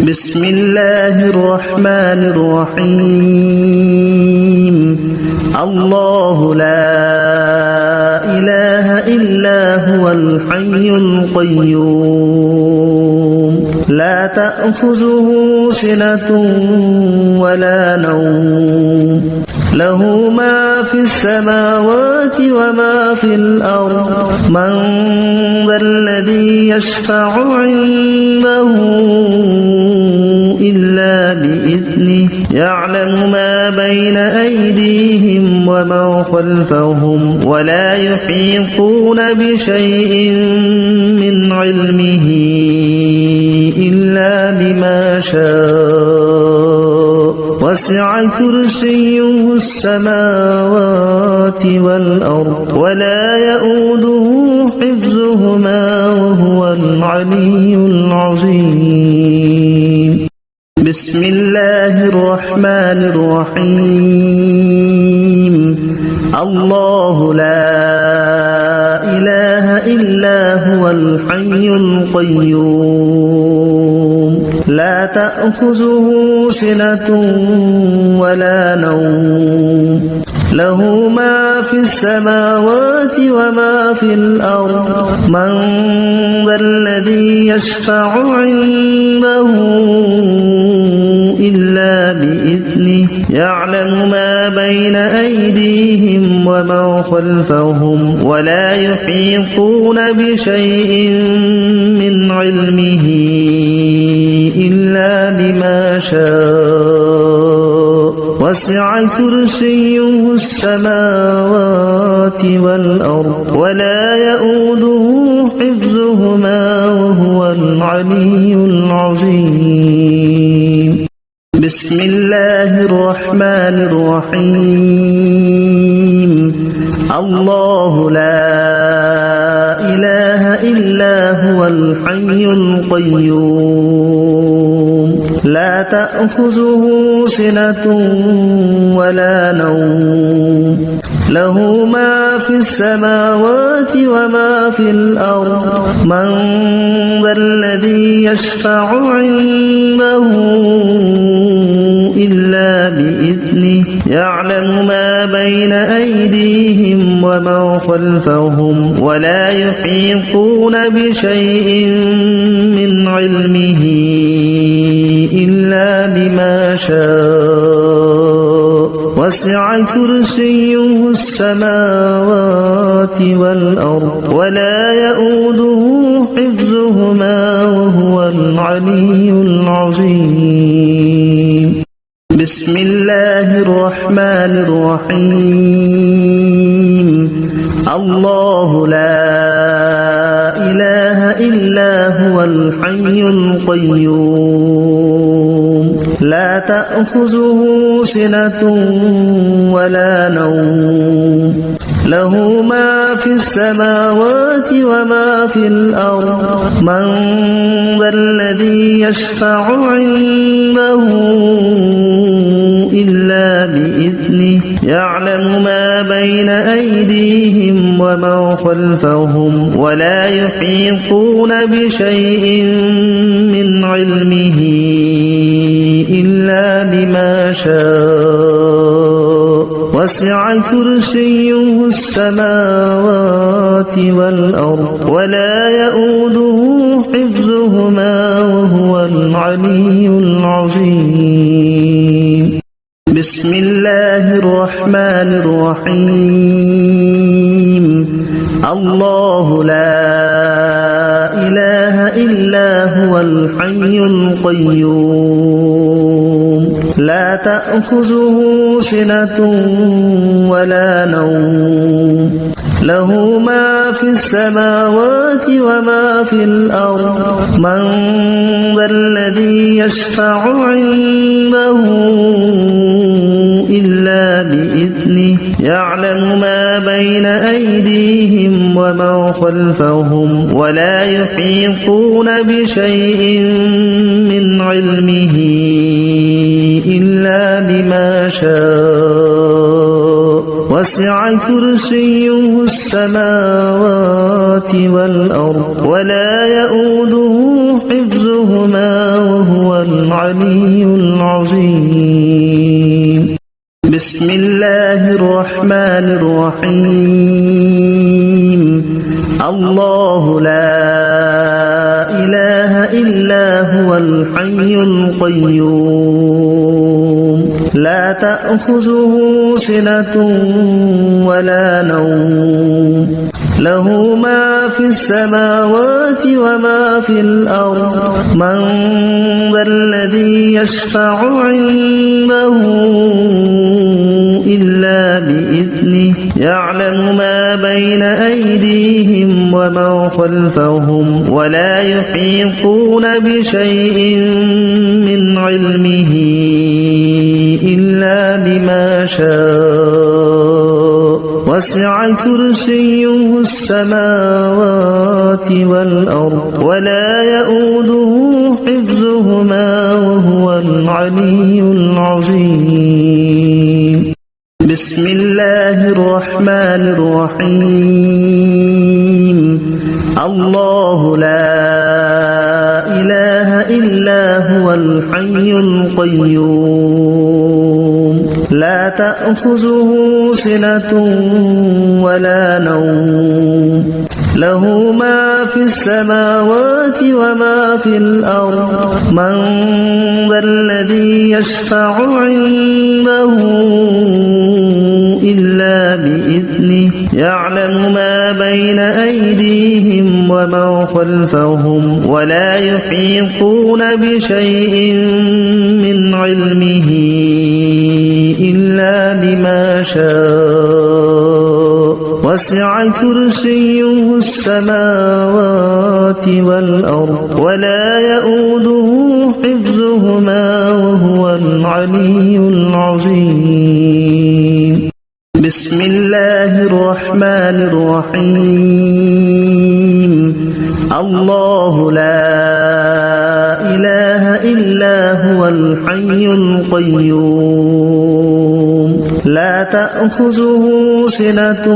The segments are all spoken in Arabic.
بسم الله الرحمن الرحيم الله لا إله إلا هو الحي القيوم لا تأخذه سنة ولا نوم له ما في السماوات وما في الأرض من ذا الذي يشفع عنده إلا بإذنه يعلم ما بين أيديهم وما خلفهم ولا يحيطون بشيء من علمه إلا بما شاء وسع كرسيه السماوات والأرض ولا يؤوده حفظهما وهو العلي العظيم بسم الله الرحمن الرحيم الله لا إله إلا هو الحي القيوم لا تأخذه سنة ولا نوم له ما في السماوات وما في الأرض من ذا الذي يشفع عنده إلا بإذنه يعلم ما بين أيديهم وما خلفهم ولا يحيطون بشيء من علمه إلا بما شاء وسع كرسيه السماوات والأرض ولا يؤوده حفظهما وهو العلي العظيم بسم الله الرحمن الرحيم الله لا إله إلا هو الحي القيوم لا تأخذه سنة ولا نوم له ما في السماوات وما في الأرض من ذا الذي يشفع عنده إلا بإذنه يعلم ما بين أيديهم وما خلفهم ولا يحيطون بشيء من علمه إلا بما شاء وسع كرسيه السماوات والأرض ولا يؤوده حفظهما وهو العلي العظيم بسم الله الرحمن الرحيم الله لا إله إلا هو الحي القيوم لا تأخذه سنة ولا نوم له ما في السماوات وما في الأرض من ذا الذي يشفع عنده إلا بإذنه يعلم ما بين أيديهم وما خلفهم ولا يحيطون بشيء من علمه إلا بما شاء وسع كرسيه السماوات والأرض ولا يؤوده حفظهما وهو العلي العظيم بسم الله الرحمن الرحيم الله لا إله إلا هو الحي القيوم لا تأخذه سنة ولا نوم له ما في السماوات وما في الأرض من ذا الذي يشفع عنده إلا بإذنه يعلم ما بين أيديهم وما خلفهم ولا يحيطون بشيء من علمه إلا بما شاء وسع كرسيه السماوات والأرض ولا يؤوده حفظهما وهو وهو العلي العظيم. بسم الله الرحمن الرحيم. الله لا إله إلا هو الحي القيوم لا تأخذه سنة ولا نوم له ما في السماوات وما في الأرض من ذا الذي يشفع عنده إلا بإذنه يعلم ما بين أيديهم وما خلفهم ولا يحيطون بشيء من علمه إلا بما شاء وسع كرسيه السماوات والأرض ولا يؤوده حفظهما وهو العلي العظيم. بسم الله الرحمن الرحيم. الله لا إله إلا هو الحي القيوم لا تأخذه سنة ولا نوم له ما في السماوات وما في الأرض من ذا الذي يشفع عنده إلا بإذنه يعلم ما بين أيديهم وما خلفهم ولا يحيطون بشيء من علمه إلا بما شاء وسع كرسيه السماوات والأرض ولا يؤوده حفظهما وهو العلي العظيم. بسم الله الرحمن الرحيم. الله لا إله إلا هو الحي القيوم لا تأخذه سنة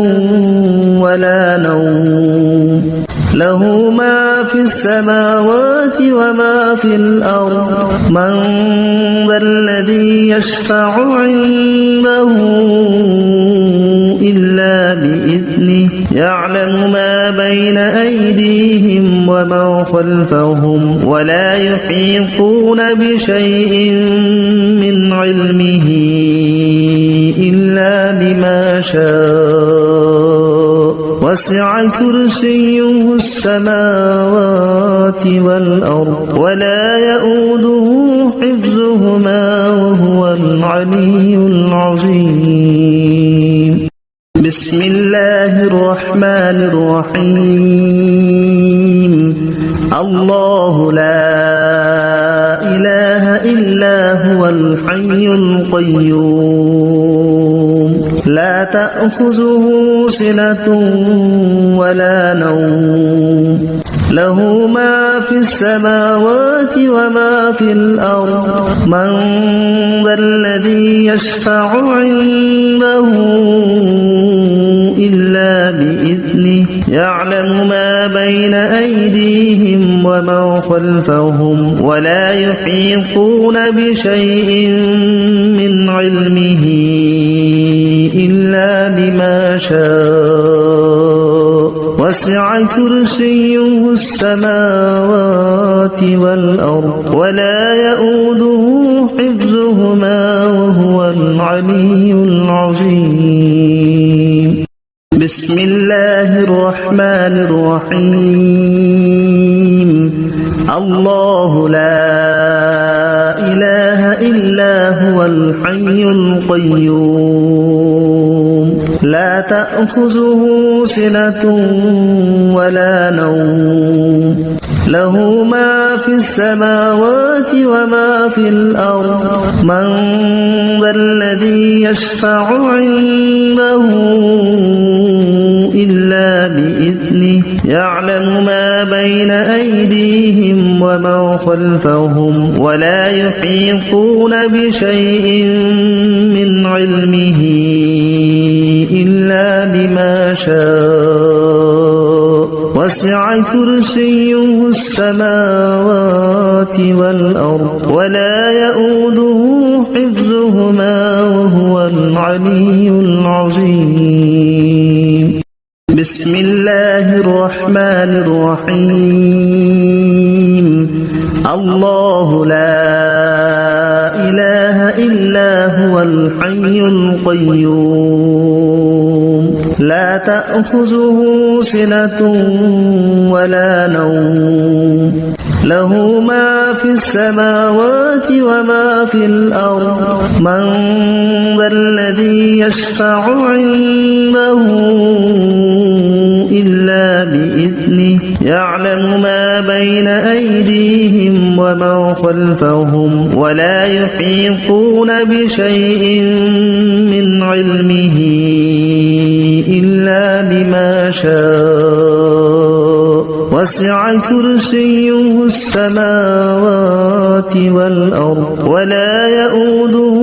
ولا نوم له ما في السماوات وما في الأرض من ذا الذي يشفع عنده إلا بإذنه يعلم ما بين أيديهم وما خلفهم ولا يحيطون بشيء من علمه إلا بما شاء وسع كرسيه السماوات والأرض ولا يؤوده حفظهما وهو العلي العظيم. بسم الله الرحمن الرحيم. الله لا إله إلا هو الحي القيوم لا تأخذه سنة ولا نوم له ما في السماوات وما في الأرض من ذا الذي يشفع عنده إلا بإذنه يعلم ما بين أيديهم وما خلفهم ولا يحيطون بشيء من علمه إلا بما شاء وسع كرسيه السماوات والأرض ولا يؤوده حفظهما وهو العلي العظيم. بسم الله الرحمن الرحيم. الله لا إله إلا هو الحي القيوم لا تأخذه سنة ولا نوم له ما في السماوات وما في الأرض من ذا الذي يشفع عنده إلا بإذنه يعلم ما بين أيديهم وما خلفهم ولا يحيطون بشيء من علمه إلا بما شاء وسع كرسيه السماوات والأرض ولا يؤوده حفظهما وهو العلي العظيم. بسم الله الرحمن الرحيم. الله لا إله إلا هو الحي القيوم لا تأخذه سنة ولا نوم له ما في السماوات وما في الأرض من ذا الذي يشفع عنده إلا بإذنه يعلم ما بين أيديهم وما خلفهم ولا يحيطون بشيء من علمه إلا بما شاء وسع كرسيه السماوات والأرض ولا يؤوده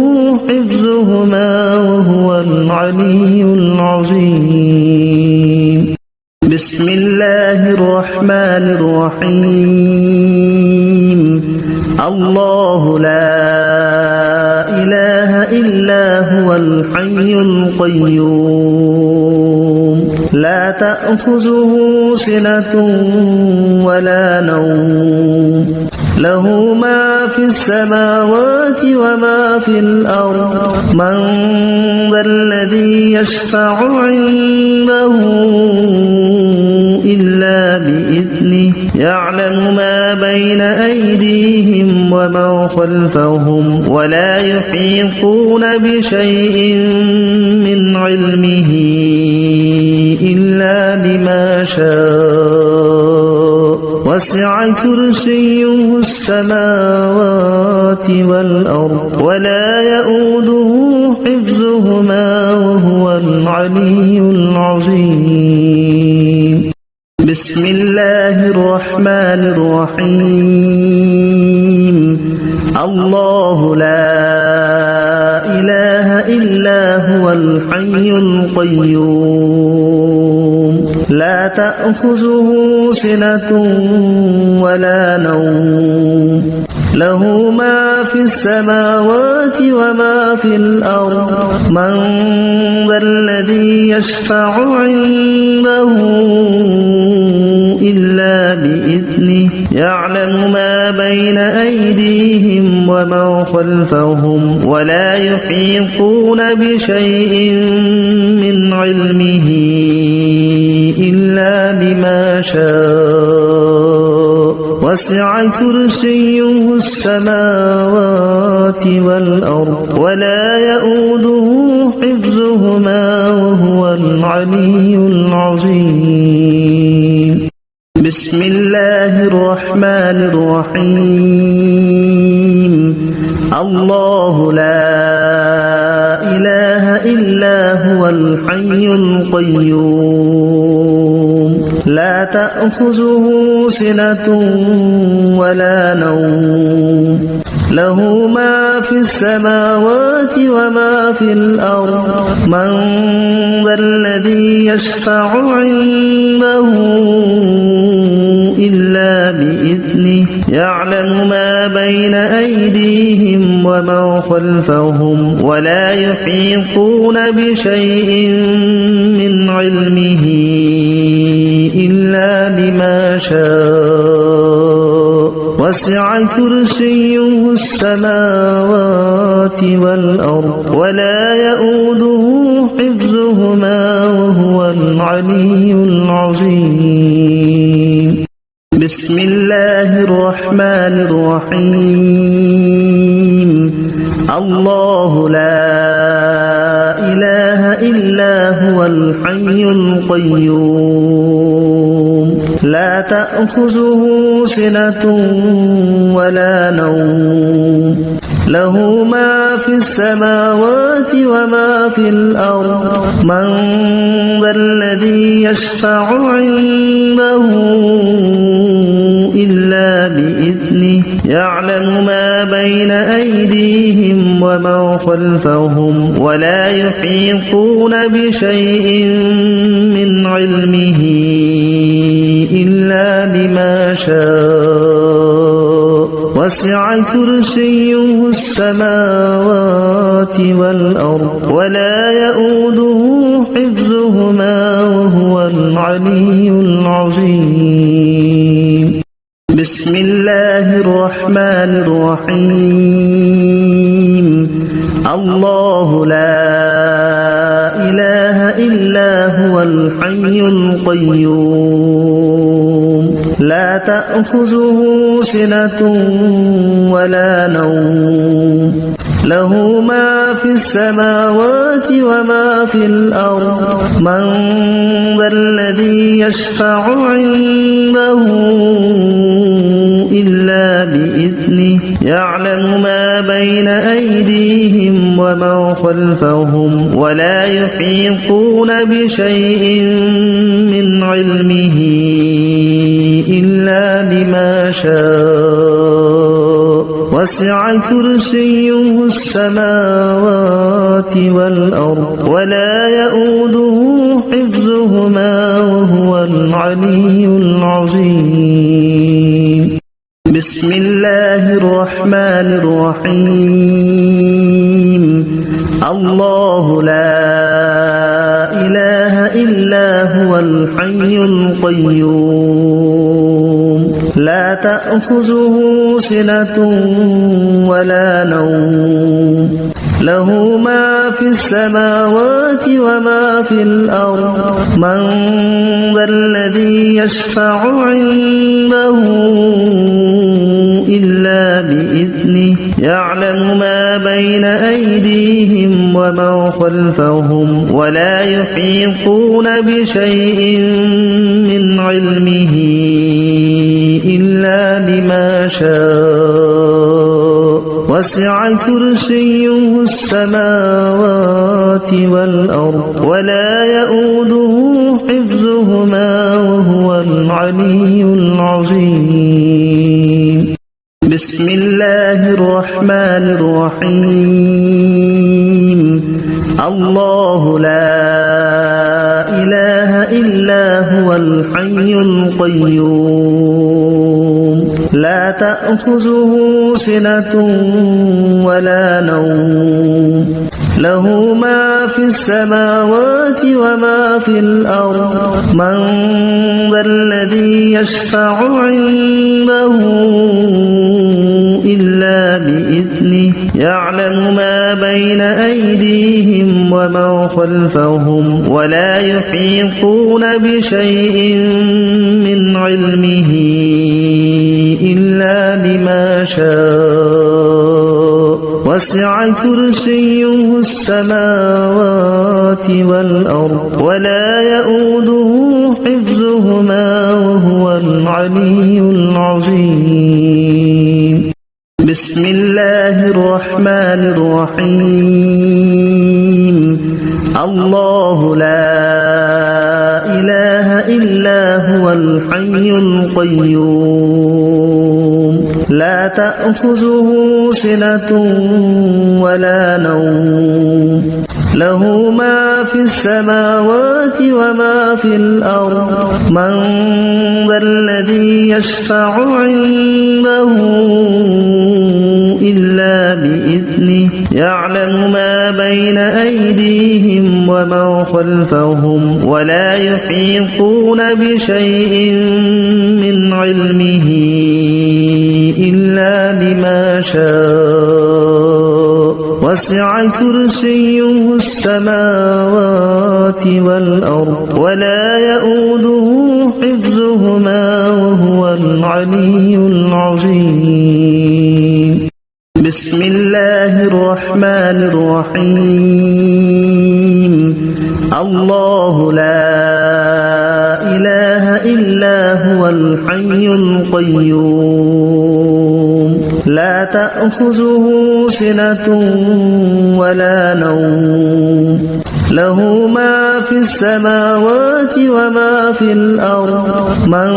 حفظهما وهو العلي العظيم. بسم الله الرحمن الرحيم. الله لا إله إلا هو الحي القيوم لا تأخذه سنة ولا نوم له ما في السماوات وما في الأرض من ذا الذي يشفع عنده إلا بإذنه يعلم ما بين أيديهم وما خلفهم ولا يحيطون بشيء من علمه إلا بما شاء وسع كرسيه السماوات والأرض ولا يؤوده حفظهما وهو العلي العظيم. بسم الله الرحمن الرحيم. الله لا إله إلا هو الحي القيوم لا تأخذه سنة ولا نوم له ما في السماوات وما في الأرض من ذا الذي يشفع عنده إلا بإذنه يعلم ما بين أيديهم وما خلفهم ولا يحيطون بشيء من علمه إلا بما شاء وسع كرسيه السماوات والأرض ولا يؤوده حفظهما وهو العلي العظيم. بسم الله الرحمن الرحيم. الله لا إله إلا هو الحي القيوم لا تأخذه سنة ولا نوم له ما في السماوات وما في الأرض من ذا الذي يشفع عنده إلا بإذنه يعلم ما بين أيديهم وما خلفهم ولا يحيطون بشيء من علمه إلا بما شاء وسع كرسيه السماوات والأرض ولا يؤوده حفظهما وهو العلي العظيم. بسم الله الرحمن الرحيم. الله لا إله إلا هو الحي القيوم لا تأخذه سنة ولا نوم له ما في السماوات وما في الأرض من ذا الذي يشفع عنده إلا بإذنه يعلم ما بين أيديهم وما خلفهم ولا يحيطون بشيء من علمه شاء وسع كرسيه السماوات والأرض ولا يؤوده حفظهما وهو العلي العظيم بسم الله الرحمن الرحيم الله لا إله إلا هو الحي القيوم لا تأخذه سنة ولا نوم له ما في السماوات وما في الأرض من ذا الذي يشفع عنده إلا بإذنه يعلم ما بين أيديهم وما خلفهم ولا يحيطون بشيء من علمه إلا بما شاء وسع كرسيه السماوات والأرض ولا يؤوده حفظهما وهو العلي العظيم بسم الله الرحمن الرحيم الله لا إله إلا هو الحي القيوم لا تأخذه سنة ولا نوم له ما في السماوات وما في الأرض من ذا الذي يشفع عنده إلا بإذنه يعلم ما بين أيديهم وما خلفهم ولا يحيطون بشيء من علمه إلا بما شاء وسع كرسيه السماوات والأرض ولا يؤوده حفظهما وهو العلي العظيم بسم الله الرحمن الرحيم الله لا إله إلا هو الحي القيوم لا تأخذه سنة ولا نوم له ما في السماوات وما في الأرض من ذا الذي يشفع عنده إلا بإذنه يعلم ما بين أيديهم وما خلفهم ولا يحيطون بشيء من علمه إلا بما شاء وسع كرسيه السماوات والأرض ولا يؤوده حفظهما وهو العلي العظيم بسم الله الرحمن الرحيم الله لا إله إلا هو الحي القيوم لا تأخذه سنة ولا نوم له ما في السماوات وما في الأرض من ذا الذي يشفع عنده إلا بإذنه يعلم ما بين أيديهم وما خلفهم ولا يحيطون بشيء من علمه إلا بما شاء وسع كرسيه السماوات والأرض ولا يؤوده حفظهما وهو العلي العظيم بسم الله الرحمن الرحيم الله لا إله إلا هو الحي القيوم لا تأخذه سنة ولا نوم له ما في السماوات وما في الأرض من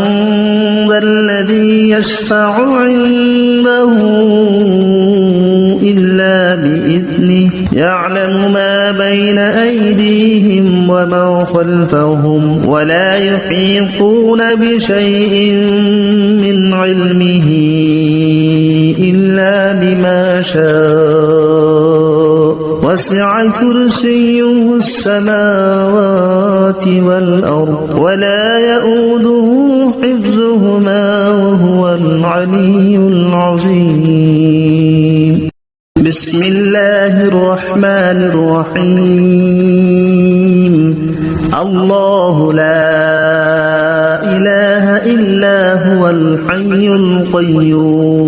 ذا الذي يشفع عنده إلا بإذنه يعلم ما بين أيديهم ومن خلفهم ولا يحيطون بشيء من علمه إلا بما شاء وسع كرسيه السماوات والأرض ولا يؤوده حفظهما وهو العلي العظيم بسم الله الرحمن الرحيم الله لا إله إلا هو الحي القيوم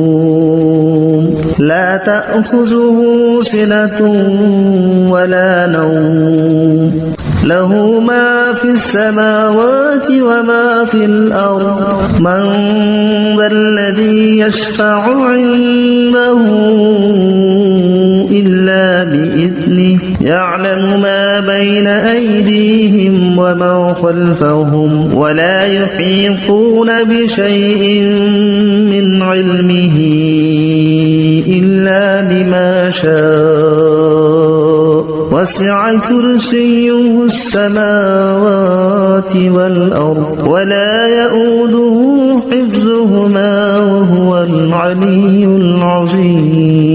لا تأخذه سنة ولا نوم له ما في السماوات وما في الأرض من ذا الذي يشفع عنده إلا بإذنه يعلم ما بين أيديهم ومن خلفهم ولا يحيطون بشيء من علمه إلا بما شاء وسع كرسيه السماوات والأرض ولا يؤوده حفظهما وهو العلي العظيم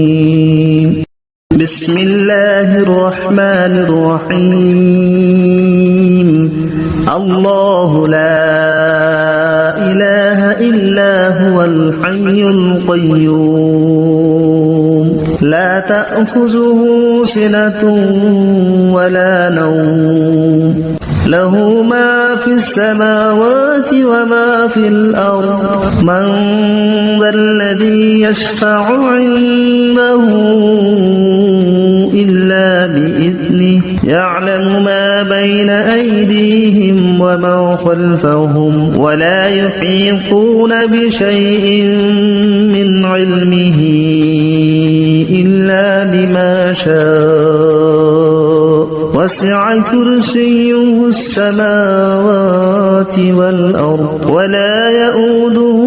بسم الله الرحمن الرحيم الله لا إله إلا هو الحي القيوم لا تأخذه سنة ولا نوم له ما في السماوات وما في الأرض من ذا الذي يشفع عنده إلا بإذنه يعلم ما بين أيديهم ومن خلفهم ولا يحيطون بشيء من علمه إلا بما شاء وسع كرسيه السماوات والأرض ولا يؤوده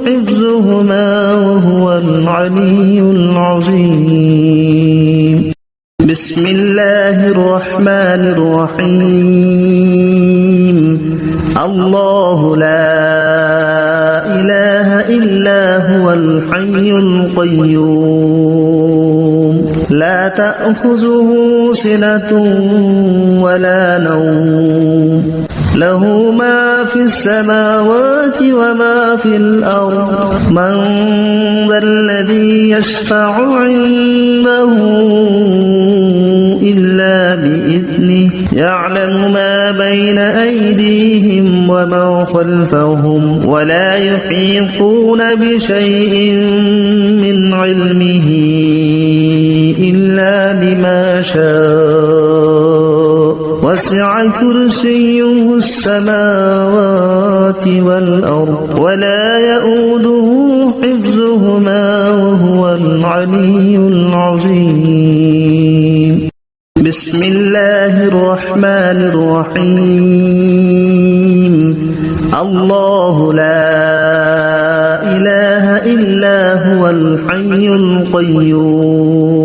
حفظهما وهو العلي العظيم بسم الله الرحمن الرحيم الله لا إله إلا هو الحي القيوم لا تأخذه سنة ولا نوم له ما في السماوات وما في الأرض من ذا الذي يشفع عنده إلا بإذنه يعلم ما بين أيديهم ومن خلفهم ولا يحيطون بشيء من علمه إلا بما شاء وسع كرسيه السماوات والأرض ولا يؤوده حفظهما وهو العلي العظيم بسم الله الرحمن الرحيم الله لا إله إلا هو الحي القيوم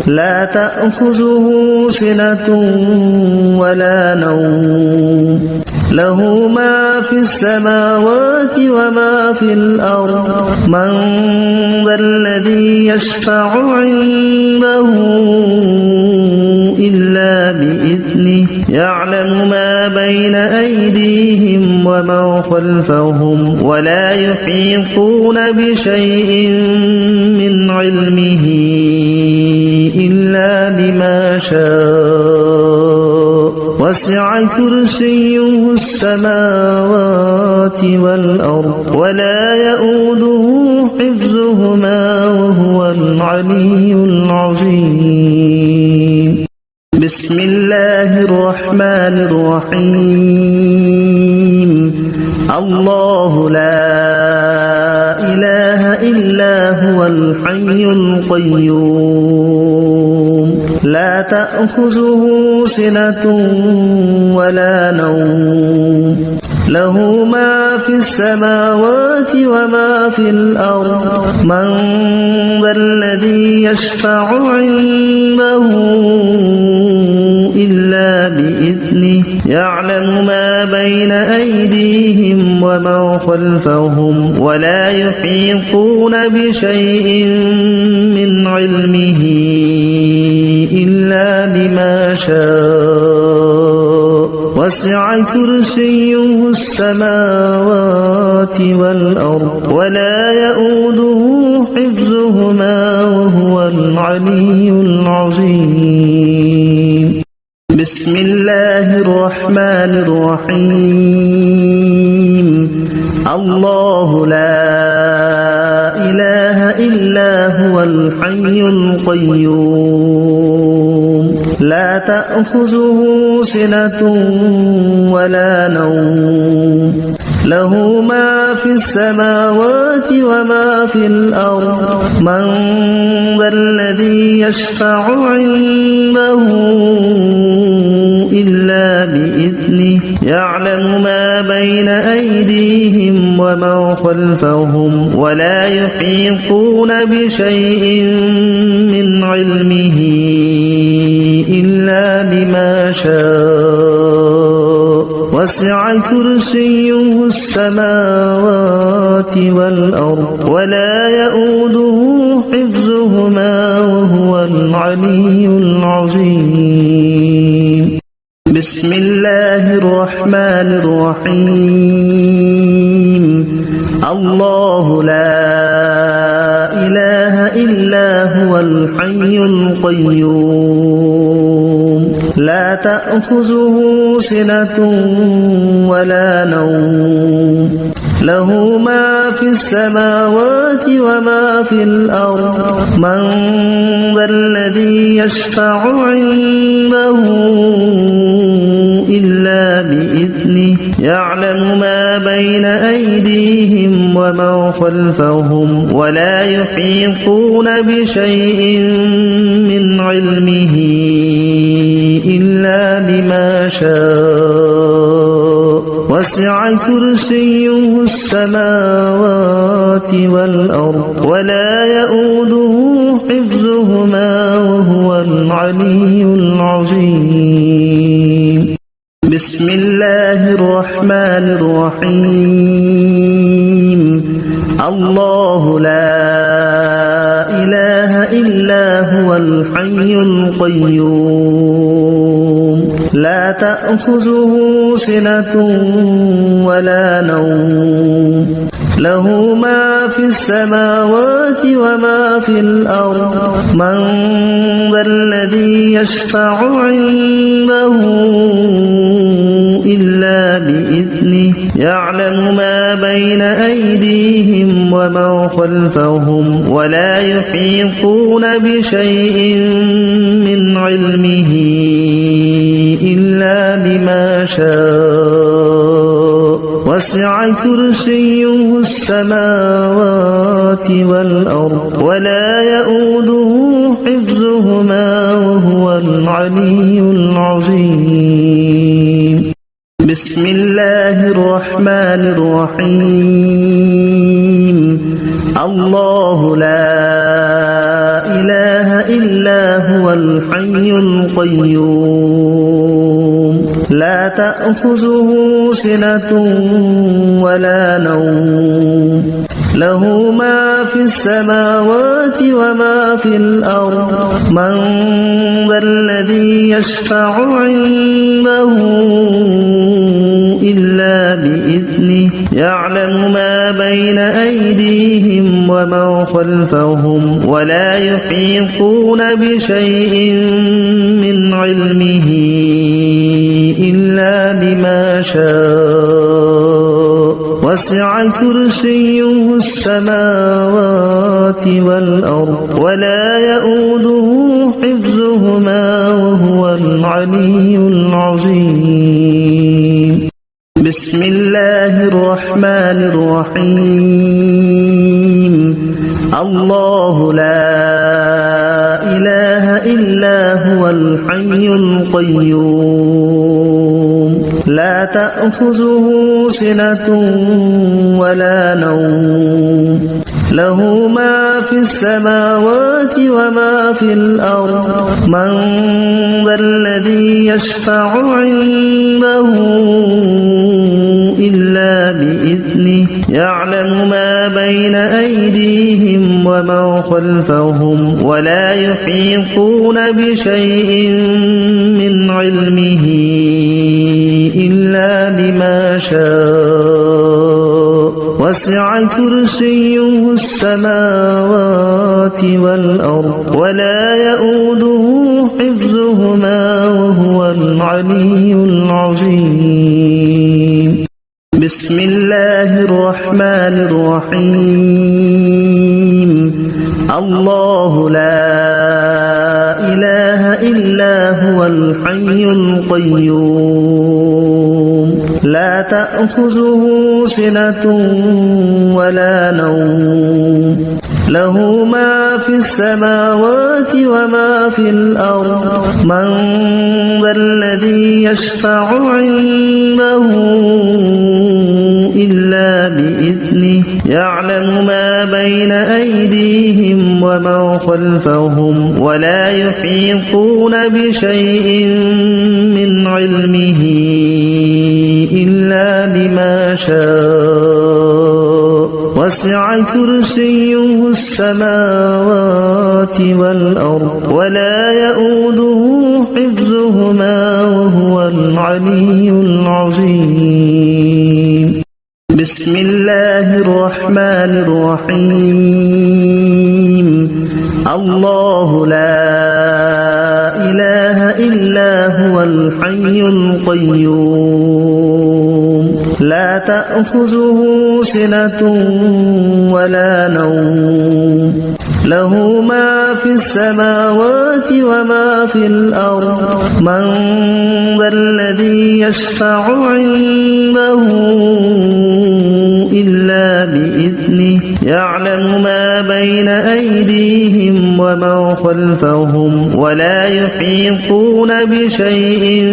لا تأخذه سنة ولا نوم له ما في السماوات وما في الأرض من ذا الذي يشفع عنده إلا بإذنه يعلم ما بين أيديهم ومن خلفهم ولا يحيطون بشيء من علمه إلا بما شاء وسع كرسيه السماوات والأرض ولا يؤوده حفظهما وهو العلي العظيم بسم الله الرحمن الرحيم الله لا إله إلا هو الحي القيوم لا تأخذه سنة ولا نوم له ما في السماوات وما في الأرض من ذا الذي يشفع عنده إلا بإذنه يعلم ما بين أيديهم وما خلفهم ولا يحيطون بشيء من علمه إلا بما شاء وسع كرسيه السماوات والأرض ولا يؤوده حفظهما وهو العلي العظيم بسم الله الرحمن الرحيم الله لا إله إلا هو الحي القيوم لا تأخذه سنة ولا نوم له ما في السماوات وما في الأرض من ذا الذي يشفع عنده إلا بإذنه يعلم ما بين أيديهم وما خلفهم ولا يحيطون بشيء من علمه إلا بما شاء وسع كرسيه السماوات والأرض ولا يؤوده حفظهما وهو العلي العظيم بسم الله الرحمن الرحيم الله لا إله إلا هو الحي القيوم لا تأخذه سنة ولا نوم له ما في السماوات وما في الأرض من ذا الذي يشفع عنده إلا بإذنه يعلم ما بين أيديهم وما خلفهم ولا يحيطون بشيء من علمه إلا بما شاء وسع كرسيه السماوات والأرض ولا يؤوده حفظهما وهو العلي العظيم بسم الله الرحمن الرحيم الله لا إله إلا هو الحي القيوم لا تأخذه سنة ولا نوم له ما في السماوات وما في الأرض من ذا الذي يشفع عنده إلا بإذنه يعلم ما بين أيديهم وما خلفهم ولا يحيطون بشيء من علمه إلا بما شاء وسع كرسيه السماوات والأرض ولا يؤوده حفظهما وهو العلي العظيم بسم الله الرحمن الرحيم الله لا إله إلا هو الحي القيوم لا تأخذه سنة ولا نوم له ما في السماوات وما في الأرض من ذا الذي يشفع عنده إلا بإذنه يعلم ما بين أيديهم وما خلفهم ولا يحيطون بشيء من علمه إلا بما شاء وسع كرسيه السماوات والأرض ولا يؤوده حفظهما وهو العلي العظيم بسم الله الرحمن الرحيم الله لا إله إلا هو الحي القيوم لا تأخذه سنة ولا نوم له ما في السماوات وما في الأرض من ذا الذي يشفع عنده إلا بإذنه يعلم ما بين أيديهم وما خلفهم ولا يحيطون بشيء من علمه إلا بما شاء وسع كرسيه السماوات والأرض ولا يؤوده حفظهما وهو العلي العظيم بسم الله الرحمن الرحيم الله لا إله إلا هو الحي القيوم لا تأخذه سنة ولا نوم له ما في السماوات وما في الأرض من ذا الذي يشفع عنده إلا بإذنه يعلم ما بين أيديهم وما خلفهم ولا يحيطون بشيء من علمه إلا بما شاء وسع كرسيه السماوات والأرض ولا يؤوده حفظهما وهو العلي العظيم بسم الله الرحمن الرحيم الله لا إله إلا هو الحي القيوم لا تأخذه سنة ولا نوم له ما في السماوات وما في الأرض من ذا الذي يشفع عنده إلا بإذنه يعلم ما بين أيديهم وما خلفهم ولا يحيطون بشيء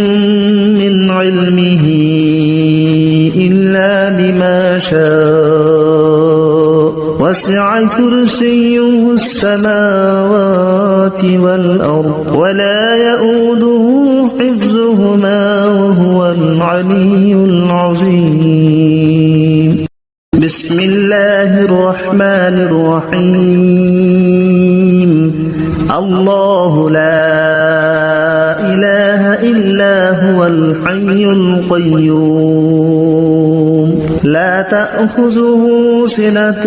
من علمه إلا بما شاء وسع كرسيه السماوات والأرض ولا يؤوده حفظهما وهو العلي العظيم بسم الله الرحمن الرحيم الله لا إله إلا هو الحي القيوم لا تأخذه سنة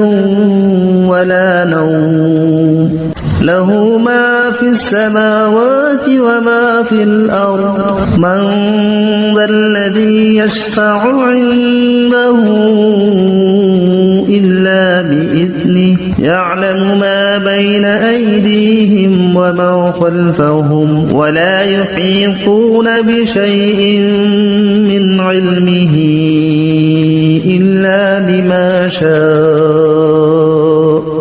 ولا نوم له ما في السماوات وما في الأرض من ذا الذي يشفع عنده إلا بإذنه يعلم ما بين أيديهم وما خلفهم ولا يحيطون بشيء من علمه إلا بما شاء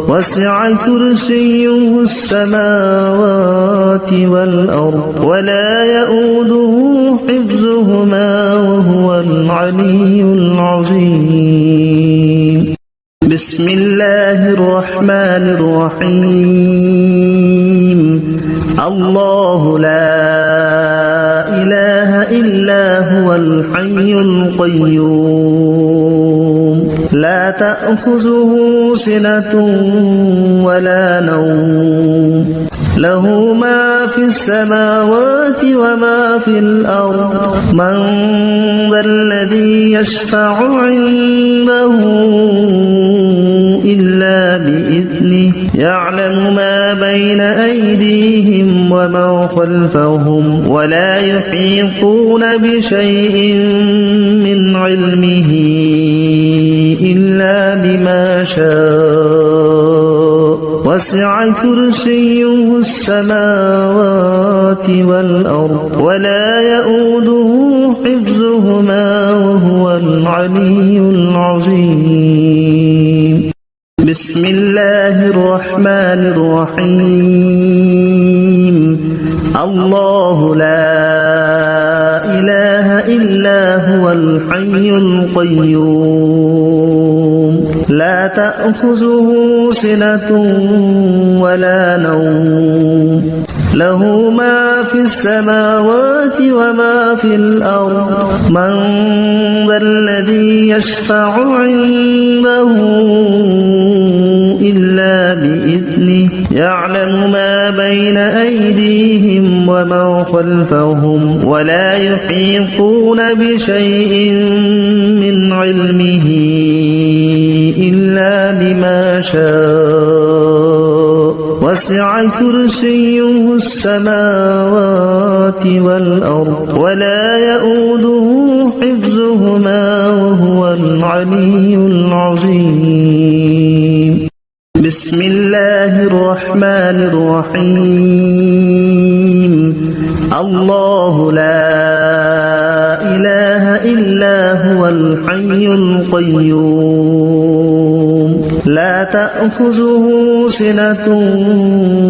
وسع كرسيه السماوات والأرض ولا يؤوده حفظهما وهو العلي العظيم بسم الله الرحمن الرحيم الله لا إله إلا هو الحي القيوم لا تأخذه سنة ولا نوم له ما في السماوات وما في الأرض من ذا الذي يشفع عنده إلا بإذنه يعلم ما بين أيديهم وما خلفهم ولا يحيطون بشيء من علمه إلا بما شاء وسع كرسيه السماوات والأرض ولا يؤوده حفظهما وهو العلي العظيم بسم الله الرحمن الرحيم الله لا إله إلا هو الحي القيوم لا تأخذه سنة ولا نوم له ما في السماوات وما في الأرض من ذا الذي يشفع عنده إلا بإذنه يعلم ما بين أيديهم وما خلفهم ولا يحيطون بشيء من علمه إلا بما شاء وسع كرسيه السماوات والأرض ولا يؤوده حفظهما وهو العلي العظيم بسم الله الرحمن الرحيم الله لا إله إلا هو الحي القيوم لا تأخذه سنة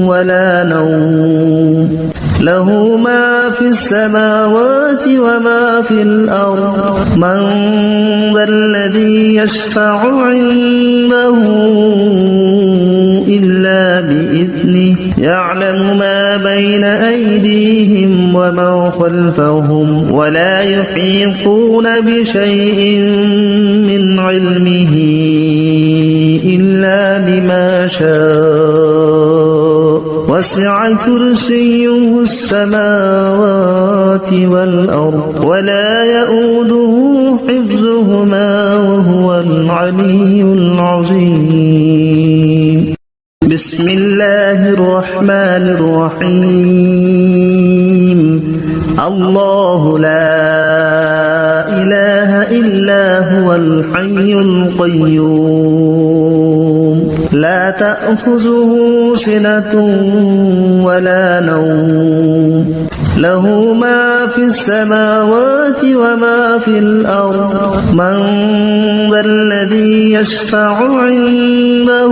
ولا نوم له ما في السماوات وما في الأرض من ذا الذي يشفع عنده إلا بإذنه يعلم ما بين أيديهم وما خلفهم ولا يحيطون بشيء من علمه إلا بما شاء وسع كرسيه السماوات والأرض ولا يؤوده حفظهما وهو العلي العظيم بسم الله الرحمن الرحيم الله لا إله إلا هو الحي القيوم لا تأخذه سنة ولا نوم له ما في السماوات وما في الأرض من ذا الذي يشفع عنده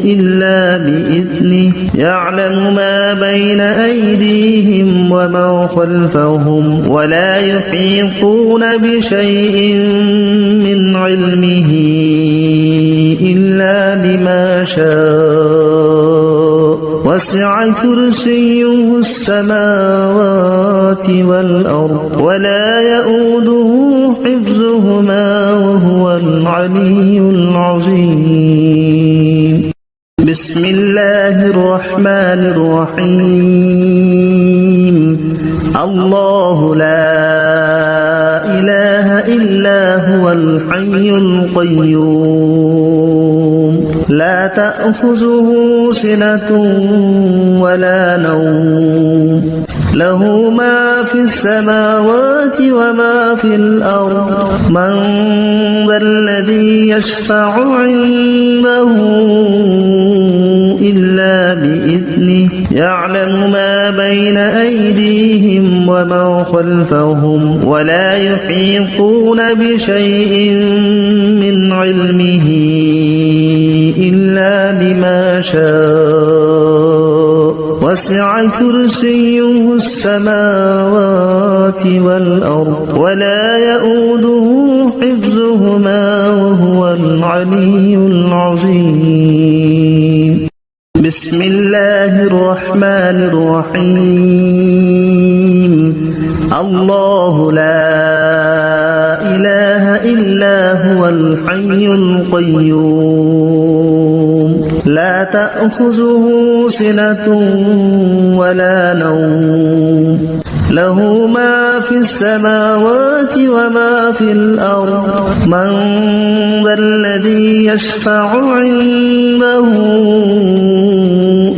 إلا بإذنه يعلم ما بين أيديهم وما خلفهم ولا يحيطون بشيء من علمه إلا بما شاء وسع كرسيه السماوات والأرض ولا يؤوده حفظهما وهو العلي العظيم بسم الله الرحمن الرحيم الله لا إله إلا هو الحي القيوم لا تأخذه سنة ولا نوم له ما في السماوات وما في الأرض من ذا الذي يشفع عنده إلا بإذنه يعلم ما بين أيديهم وما خلفهم ولا يحيطون بشيء من علمه إلا بما شاء وسع كرسيه السماوات والأرض ولا يؤوده حفظهما وهو العلي العظيم بسم الله الرحمن الرحيم الله لا إله إلا هو الحي القيوم لا تأخذه سنة ولا نوم له ما في السماوات وما في الأرض من ذا الذي يشفع عنده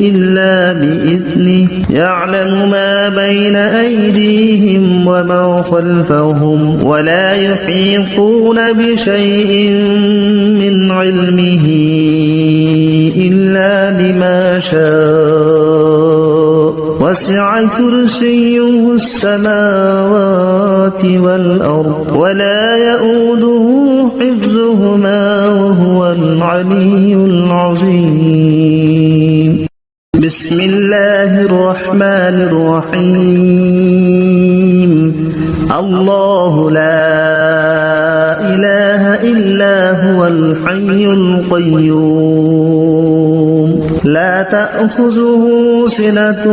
إلا بإذنه يعلم ما بين أيديهم وما خلفهم ولا يحيطون بشيء من علمه إلا بما شاء وسع كرسيه السماوات والأرض ولا يؤوده حفظهما وهو العلي العظيم بسم الله الرحمن الرحيم الله لا إله إلا هو الحي القيوم لا تأخذه سنة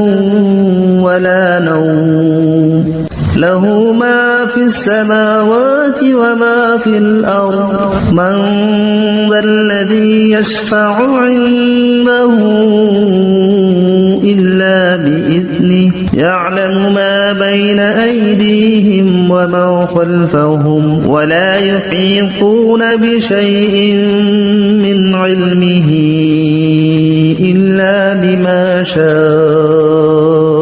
ولا نوم له ما في السماوات وما في الأرض من ذا الذي يشفع عنده إلا بإذنه يعلم ما بين أيديهم وما خلفهم ولا يحيطون بشيء من علمه إلا بما شاء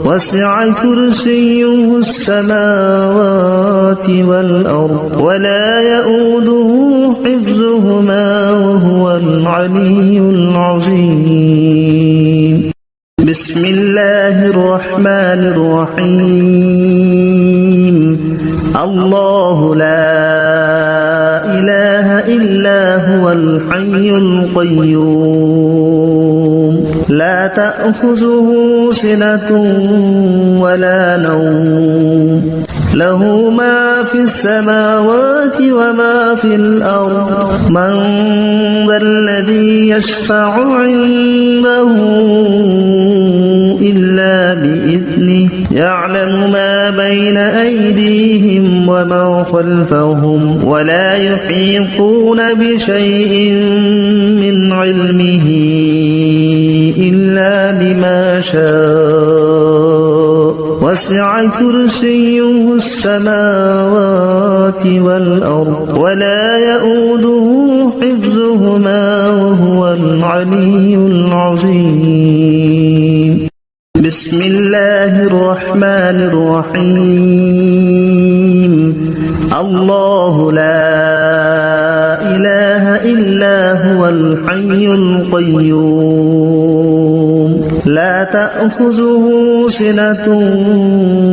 وسع كرسيه السماوات والأرض ولا يؤوده حفظهما وهو العلي العظيم بسم الله الرحمن الرحيم الله لا إله إلا هو الحي القيوم لا تأخذه سنة ولا نوم له ما في السماوات وما في الأرض من ذا الذي يشفع عنده إلا بإذنه يعلم ما بين أيديهم وما خلفهم ولا يحيطون بشيء من علمه إلا بما شاء وسع كرسيه السماوات والأرض ولا يؤوده حفظهما وهو العلي العظيم بسم الله الرحمن الرحيم الله لا إله إلا هو الحي القيوم لا تأخذه سنة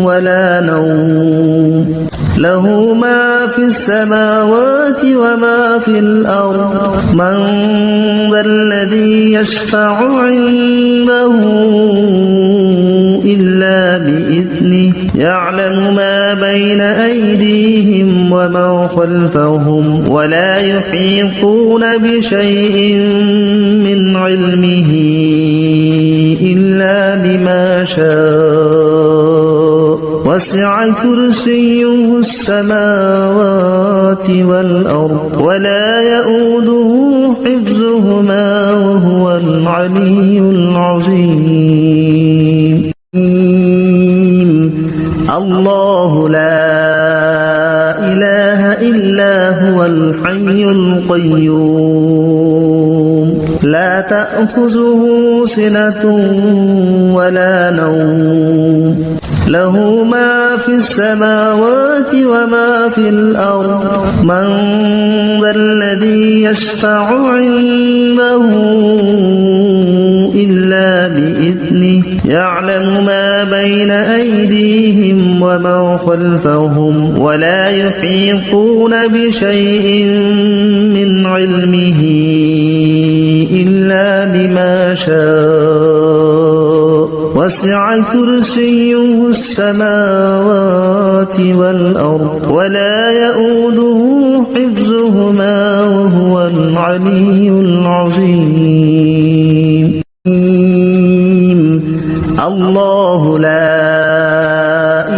ولا نوم له ما في السماوات وما في الأرض من ذا الذي يشفع عنده إلا بإذنه يعلم ما بين أيديهم وما خلفهم ولا يحيطون بشيء من علمه إلا بما شاء وسع كرسيه السماوات والأرض ولا يؤوده حفظهما وهو العلي العظيم الله لا إله إلا هو الحي القيوم لا تأخذه سنة ولا نوم له ما في السماوات وما في الأرض من ذا الذي يشفع عنده إلا بإذنه يعلم ما بين أيديهم وما خلفهم ولا يحيطون بشيء من علمه إلا بما شاء وسع كرسيه السماوات والأرض ولا يؤوده حفظهما وهو العلي العظيم الله لا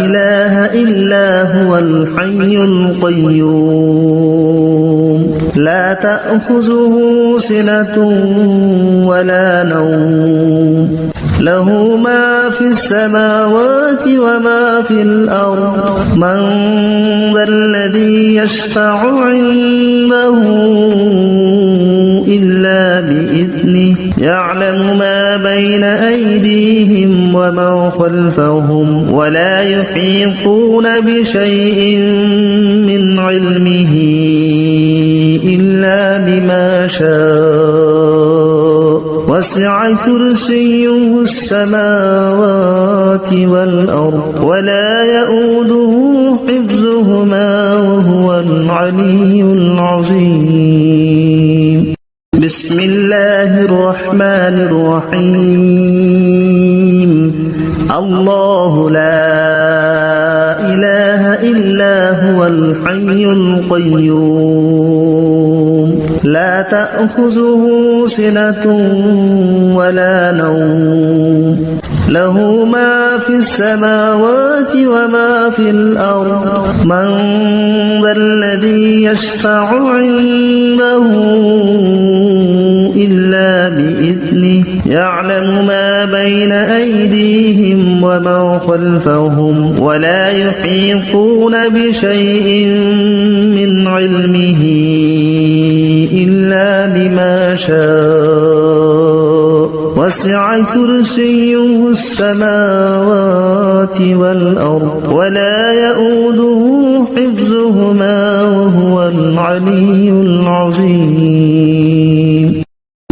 إله إلا هو الحي القيوم لا تأخذه سنة ولا نوم له ما في السماوات وما في الأرض من ذا الذي يشفع عنده إلا بإذنه يعلم ما بين أيديهم وما خلفهم ولا يحيطون بشيء من علمه إلا بما شاء وسع كرسيه السماوات والأرض ولا يؤوده حفظهما وهو العلي العظيم بسم الله الرحمن الرحيم الله لا إله إلا هو الحي القيوم تأخذه سنة ولا نوم له ما في السماوات وما في الأرض من ذا الذي يشفع عنده إلا بإذنه يعلم ما بين أيديهم وما خلفهم ولا يحيطون بشيء من علمه إلا بما شاء وسع كرسيه السماوات والأرض ولا يؤوده حفظهما وهو العلي العظيم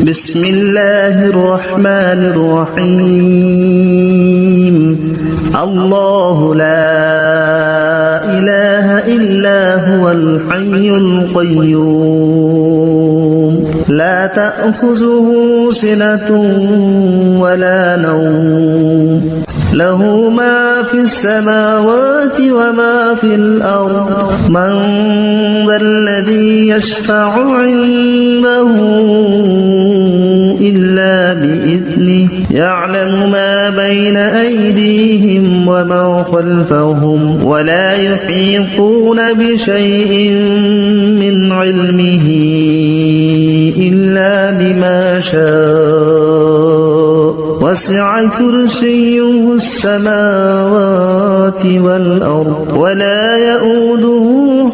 بسم الله الرحمن الرحيم الله لا إله إلا هو الحي القيوم لا تأخذه سنة ولا نوم له ما في السماوات وما في الأرض من ذا الذي يشفع عنده إلا بإذنه يعلم ما بين أيديهم وما خلفهم ولا يحيطون بشيء من علمه إلا بما شاء وسع كرسيه السماوات والأرض ولا يؤوده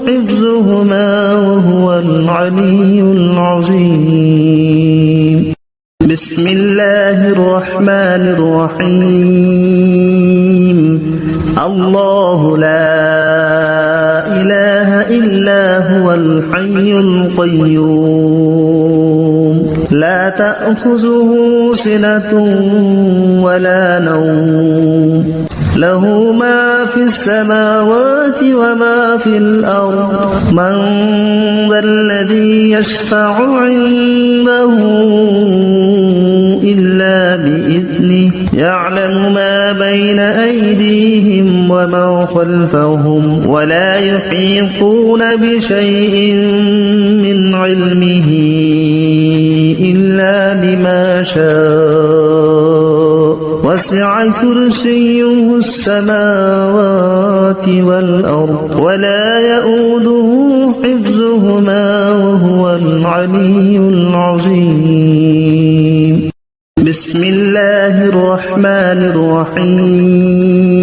حفظهما وهو العلي العظيم بسم الله الرحمن الرحيم الله لا إله إلا هو الحي القيوم لا تأخذه سنة ولا نوم له ما في السماوات وما في الأرض من ذا الذي يشفع عنده إلا بإذنه يعلم ما بين أيديهم وما خلفهم ولا يحيطون بشيء من علمه إلا بما شاء وسع كرسيه السماوات والأرض ولا يؤوده حفظهما وهو العلي العظيم بسم الله الرحمن الرحيم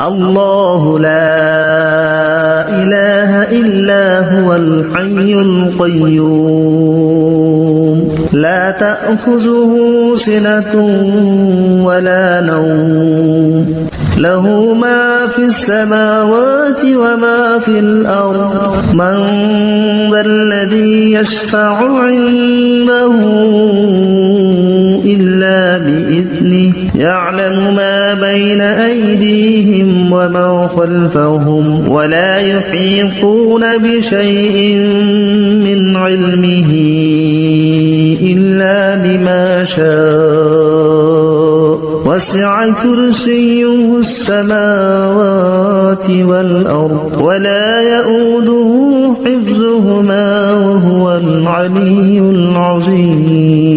الله لا إله إلا هو الحي القيوم لا تأخذه سنة ولا نوم له ما في السماوات وما في الأرض من ذا الذي يشفع عنده إلا بإذنه يعلم ما بين أيديهم وما خلفهم ولا يحيطون بشيء من علمه إلا بما شاء وسع كرسيه السماوات والأرض ولا يؤوده حفظهما وهو العلي العظيم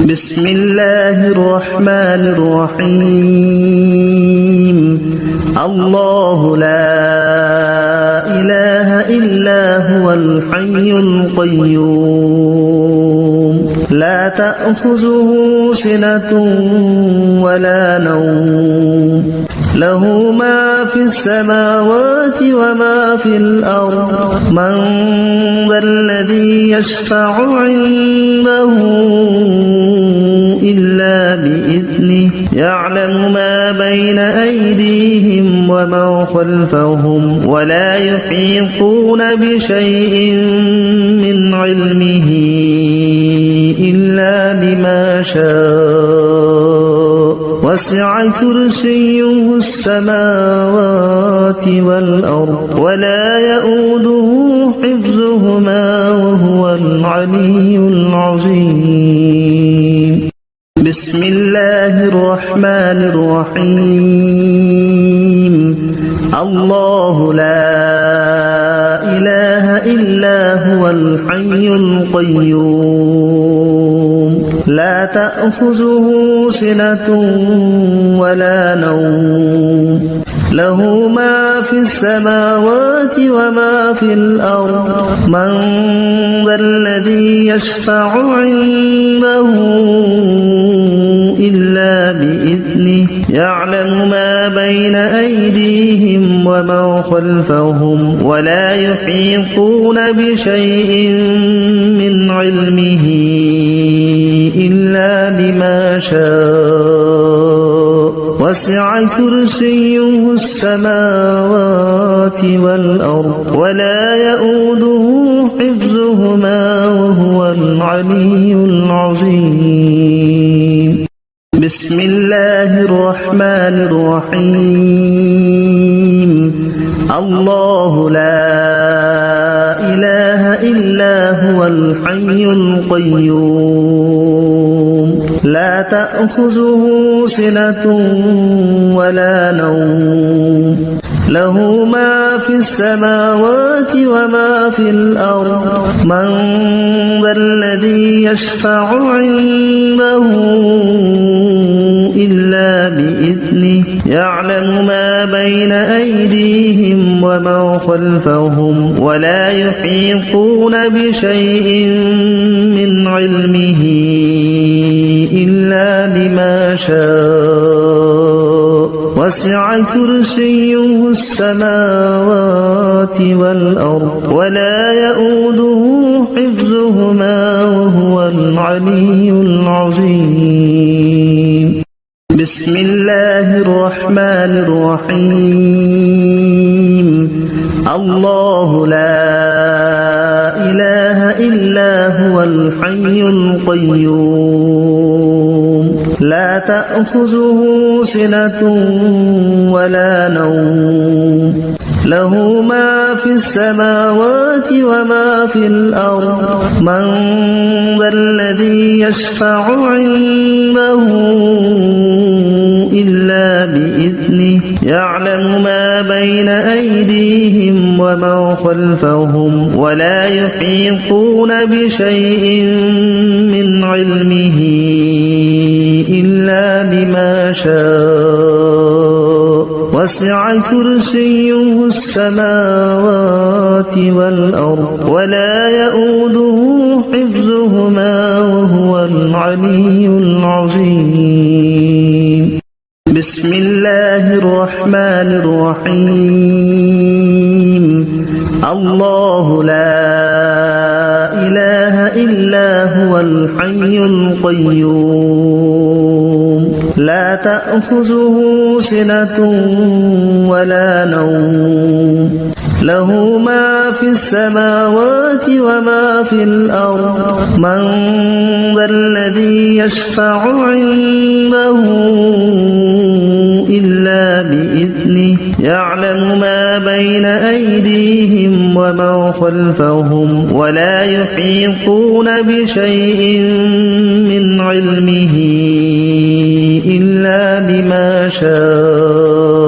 بسم الله الرحمن الرحيم الله لا إله إلا هو الحي القيوم لا تأخذه سنة ولا نوم له ما في السماوات وما في الأرض من ذا الذي يشفع عنده إلا بإذنه يعلم ما بين أيديهم وما خلفهم ولا يحيطون بشيء من علمه إلا بما شاء وسع كرسيه السماوات والأرض ولا يؤوده حفظهما وهو العلي العظيم بسم الله الرحمن الرحيم الله لا إله إلا هو الحي القيوم لا تأخذه سنة ولا نوم له ما في السماوات وما في الأرض من ذا الذي يشفع عنده إلا بإذنه يعلم ما بين أيديهم وما خلفهم ولا يحيطون بشيء من علمه إلا بما شاء وسع كرسيه السماوات والأرض ولا يؤوده حفظهما وهو العلي العظيم بسم الله الرحمن الرحيم الله لا إله إلا هو الحي القيوم لا تأخذه سنة ولا نوم له ما في السماوات وما في الأرض من ذا الذي يشفع عنده إلا بإذنه يعلم ما بين أيديهم وما خلفهم ولا يحيطون بشيء من علمه إلا بما شاء وسع كرسيه السماوات والأرض ولا يؤوده حفظهما وهو العلي العظيم بسم الله الرحمن الرحيم الله لا إله إلا هو الحي القيوم لا تأخذه سنة ولا نوم له ما في السماوات وما في الأرض من ذا الذي يشفع عنده إلا بإذنه يعلم ما بين أيديهم وما خلفهم ولا يحيطون بشيء من علمه إلا بما شاء وسع كرسيه السماوات والأرض ولا يؤوده حفظهما وهو العلي العظيم بسم الله الرحمن الرحيم الله لا إله إلا هو الحي القيوم لا تأخذه سنة ولا نوم له ما في السماوات وما في الأرض من ذا الذي يشفع عنده إلا بإذنه يعلم ما بين أيديهم وما خلفهم ولا يحيطون بشيء من علمه إلا بما شاء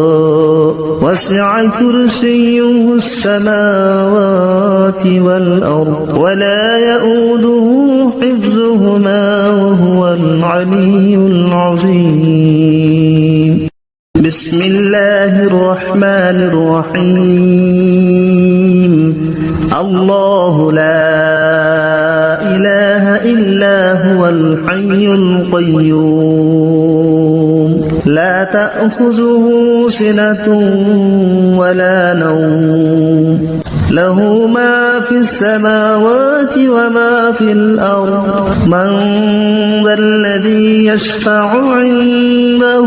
وسع كرسيه السماوات والأرض ولا يؤوده حفظهما وهو العلي العظيم بسم الله الرحمن الرحيم الله لا إله إلا هو الحي القيوم لا تأخذه سنة ولا نوم له ما في السماوات وما في الأرض من ذا الذي يشفع عنده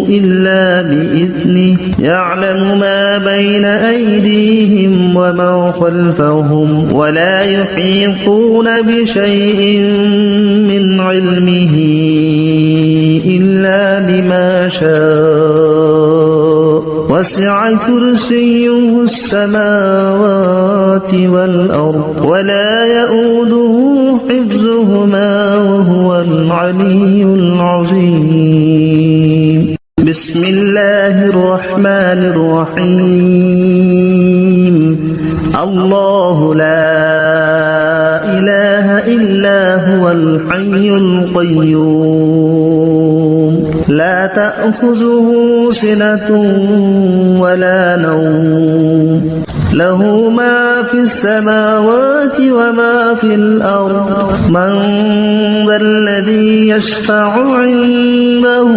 إلا بإذنه يعلم ما بين أيديهم وما خلفهم ولا يحيطون بشيء من علمه إلا بما شاء وسع كرسيه السماوات والأرض ولا يؤوده حفظهما وهو العلي العظيم بسم الله الرحمن الرحيم الله الحي القيوم لا تأخذه سنة ولا نوم له ما في السماوات وما في الأرض من ذا الذي يشفع عنده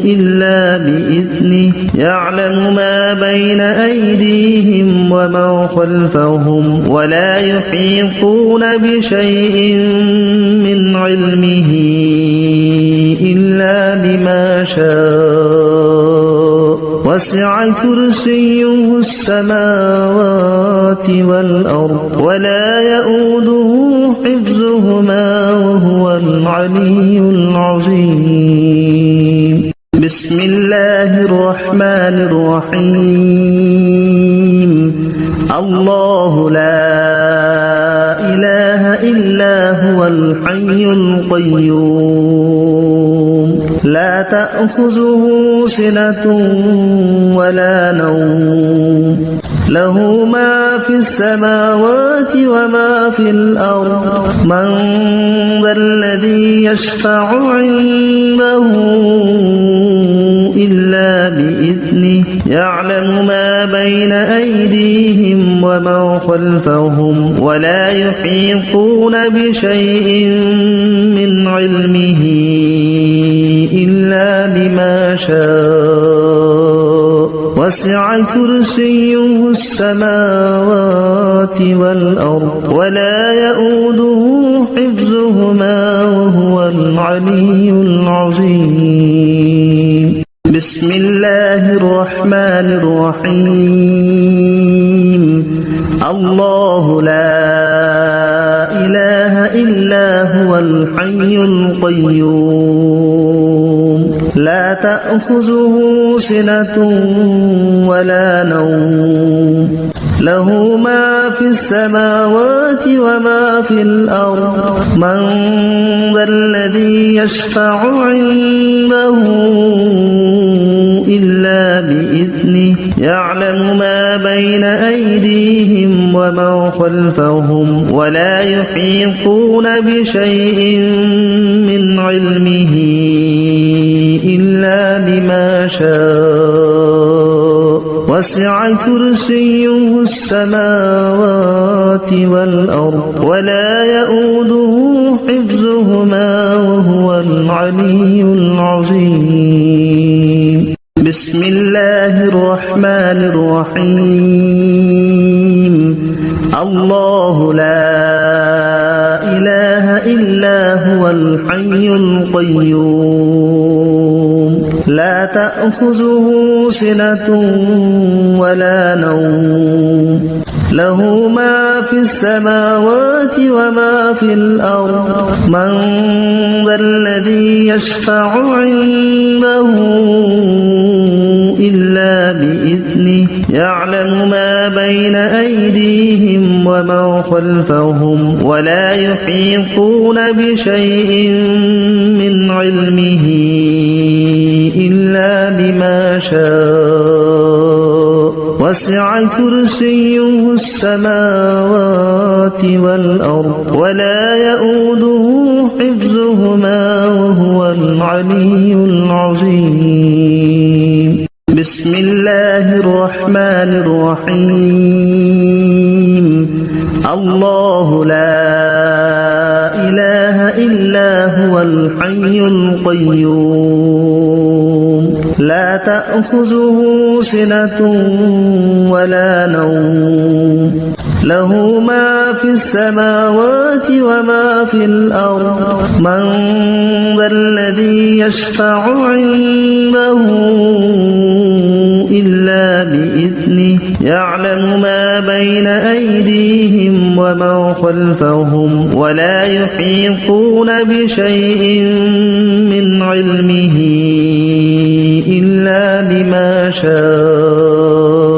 إلا بإذنه يعلم ما بين أيديهم وما خلفهم ولا يحيطون بشيء من علمه إلا بما شاء وسع كرسيه السماوات والأرض ولا يؤوده حفظهما وهو العلي العظيم بسم الله الرحمن الرحيم الله لا إله إلا هو الحي القيوم لا تأخذه سنة ولا نوم له ما في السماوات وما في الأرض من ذا الذي يشفع عنده إلا بإذنه يعلم ما بين أيديهم وما خلفهم ولا يحيطون بشيء من علمه إلا بما شاء وسع كرسيه السماوات والأرض ولا يؤوده حفظهما وهو العلي العظيم بسم الله الرحمن الرحيم الله لا إله إلا هو الحي القيوم لا تأخذه سنة ولا نوم له ما في السماوات وما في الأرض من ذا الذي يشفع عنده إلا بإذنه يعلم ما بين أيديهم وما خلفهم ولا يحيطون بشيء من علمه إلا بما شاء وسع كرسيه السماوات والأرض ولا يؤوده حفظهما وهو العلي العظيم بسم الله الرحمن الرحيم الله لا إله إلا هو الحي القيوم لا تأخذه سنة ولا نوم له ما في السماوات وما في الأرض من ذا الذي يشفع عنده إلا بإذنه يعلم ما بين أيديهم وما خلفهم ولا يحيطون بشيء من علمه إلا بما شاء وسع كرسيه السماوات والأرض ولا يؤوده حفظهما وهو العلي العظيم بسم الله الرحمن الرحيم. الرحيم. الله لا إله إلا هو الحي القيوم لا تأخذه سنة ولا نوم له ما في السماوات وما في الأرض من ذا الذي يشفع عنده إلا بإذنه يعلم ما بين أيديهم وما خلفهم ولا يحيطون بشيء من علمه إلا بما شاء وسع كرسيه السماوات والأرض ولا يؤوده حفظهما وهو العلي العظيم بسم الله الرحمن الرحيم الله لا إله إلا هو الحي القيوم لا تأخذه سنة ولا نوم له ما في السماوات وما في الأرض من ذا الذي يشفع عنده إلا بإذنه يعلم ما بين أيديهم وما خلفهم ولا يحيطون بشيء من علمه إلا بما شاء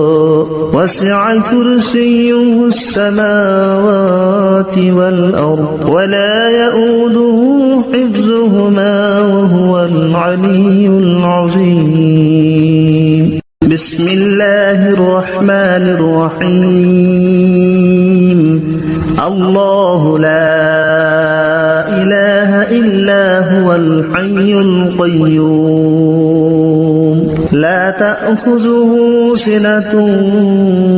وسع كرسيه السماوات والأرض ولا يؤوده حفظهما وهو العلي العظيم بسم الله الرحمن الرحيم الله لا إله إلا هو الحي القيوم لا تأخذه سنة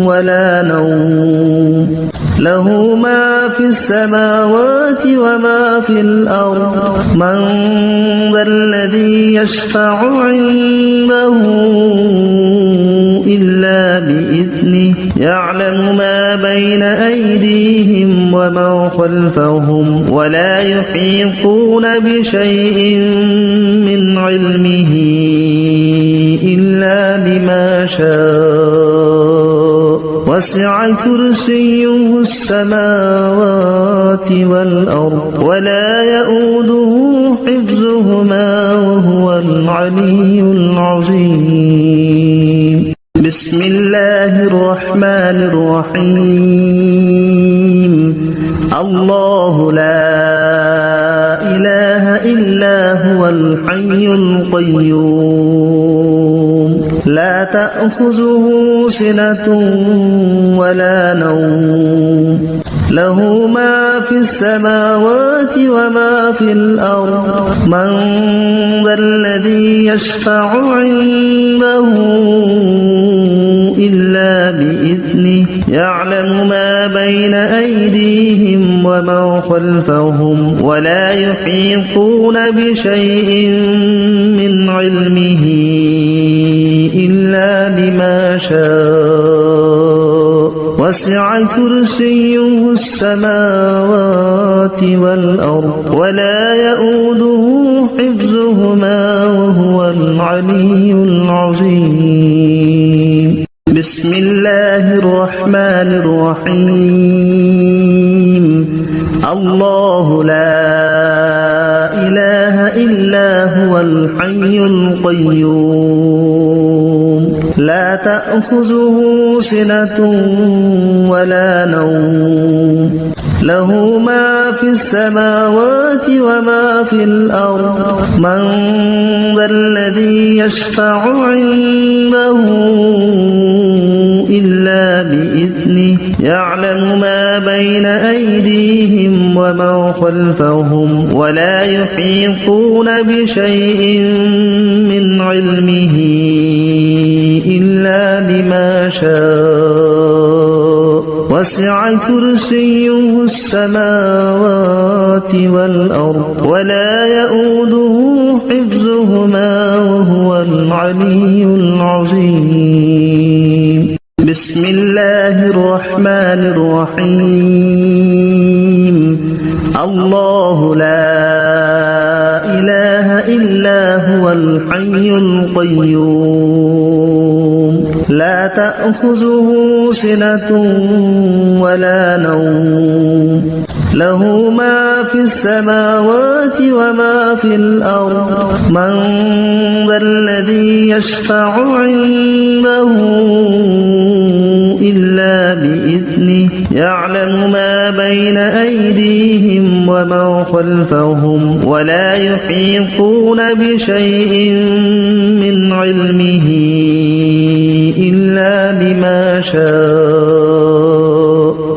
ولا نوم له ما في السماوات وما في الأرض من ذا الذي يشفع عنده إلا بإذنه يعلم ما بين أيديهم وما خلفهم ولا يحيطون بشيء من علمه إلا بما شاء وسع كرسيه السماوات والأرض ولا يؤوده حفظهما وهو العلي العظيم بسم الله الرحمن الرحيم الله لا إله إلا هو الحي القيوم لا تأخذه سنة ولا نوم له ما في السماوات وما في الأرض من ذا الذي يشفع عنده إلا بإذنه يعلم ما بين أيديهم وما خلفهم ولا يحيطون بشيء من علمه إلا بما شاء وسع كرسيه السماوات والأرض ولا يؤوده حفظهما وهو العلي العظيم بسم الله الرحمن الرحيم الله لا إله إلا هو الحي القيوم لا تأخذه سنة ولا نوم له ما في السماوات وما في الأرض من ذا الذي يشفع عنده إلا بإذنه يعلم ما بين أيديهم وما خلفهم ولا يحيطون بشيء من علمه إلا بما شاء وسع كرسيه السماوات والأرض ولا يؤوده حفظهما وهو العلي العظيم بسم الله الرحمن الرحيم الله لا إله إلا هو الحي القيوم لا تأخذه سنة ولا نوم له ما في السماوات وما في الأرض من ذا الذي يشفع عنده إلا بإذنه يعلم ما بين أيديهم وما خلفهم ولا يحيطون بشيء من علمه إلا بما شاء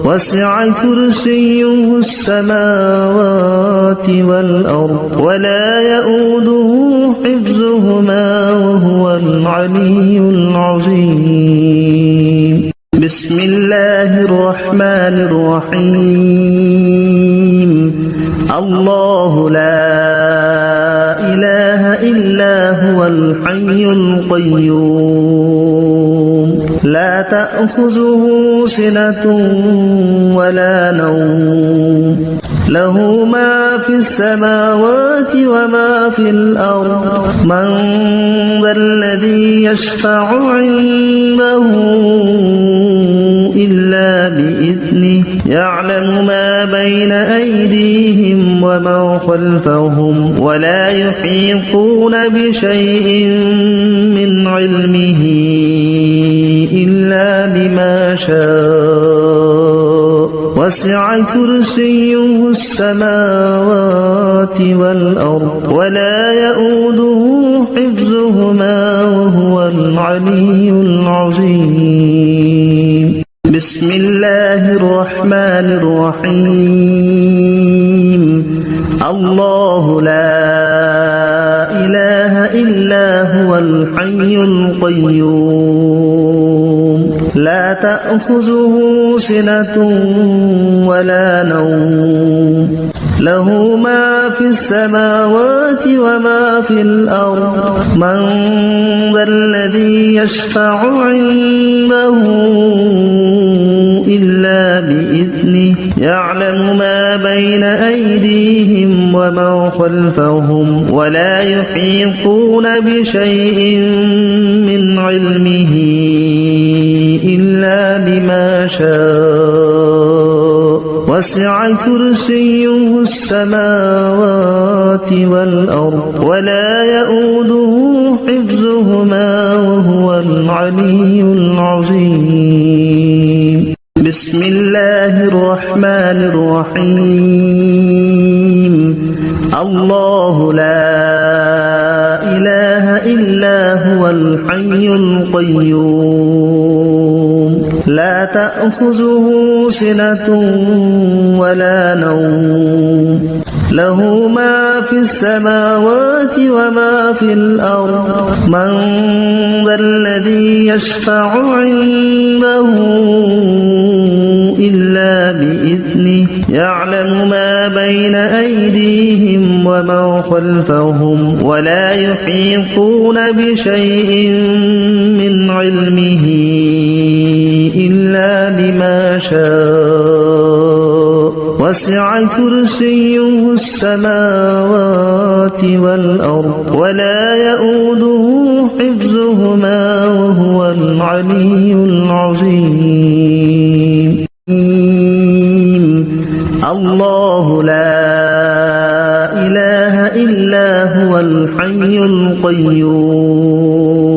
وسع كرسيه السماوات والأرض ولا يؤوده حفظهما وهو العلي العظيم بسم الله الرحمن الرحيم الله لا إله إلا هو الحي القيوم لا تأخذه سنة ولا نوم له ما في السماوات وما في الأرض من ذا الذي يشفع عنده إلا بإذنه يعلم ما بين أيديهم وما خلفهم ولا يحيطون بشيء من علمه إلا بما شاء وسع كرسيه السماوات والأرض ولا يؤوده حفظهما وهو العلي العظيم بسم الله الرحمن الرحيم الله لا إله إلا هو الحي القيوم لا تأخذه سنة ولا نوم له ما في السماوات وما في الأرض من ذا الذي يشفع عنده إلا بإذنه يعلم ما بين أيديهم وما خلفهم ولا يحيطون بشيء من علمه إلا بما شاء وسع كرسيه السماوات والأرض ولا يؤوده حفظهما وهو العلي العظيم بسم الله الرحمن الرحيم الله لا إله إلا هو الحي القيوم لا تأخذه سنة ولا نوم له ما في السماوات وما في الأرض من ذا الذي يشفع عنده إلا بإذنه يعلم ما بين أيديهم وما خلفهم ولا يحيطون بشيء من علمه إلا بما شاء وسع كرسيه السماوات والأرض ولا يؤوده حفظهما وهو العلي العظيم الله لا إله إلا هو الحي القيوم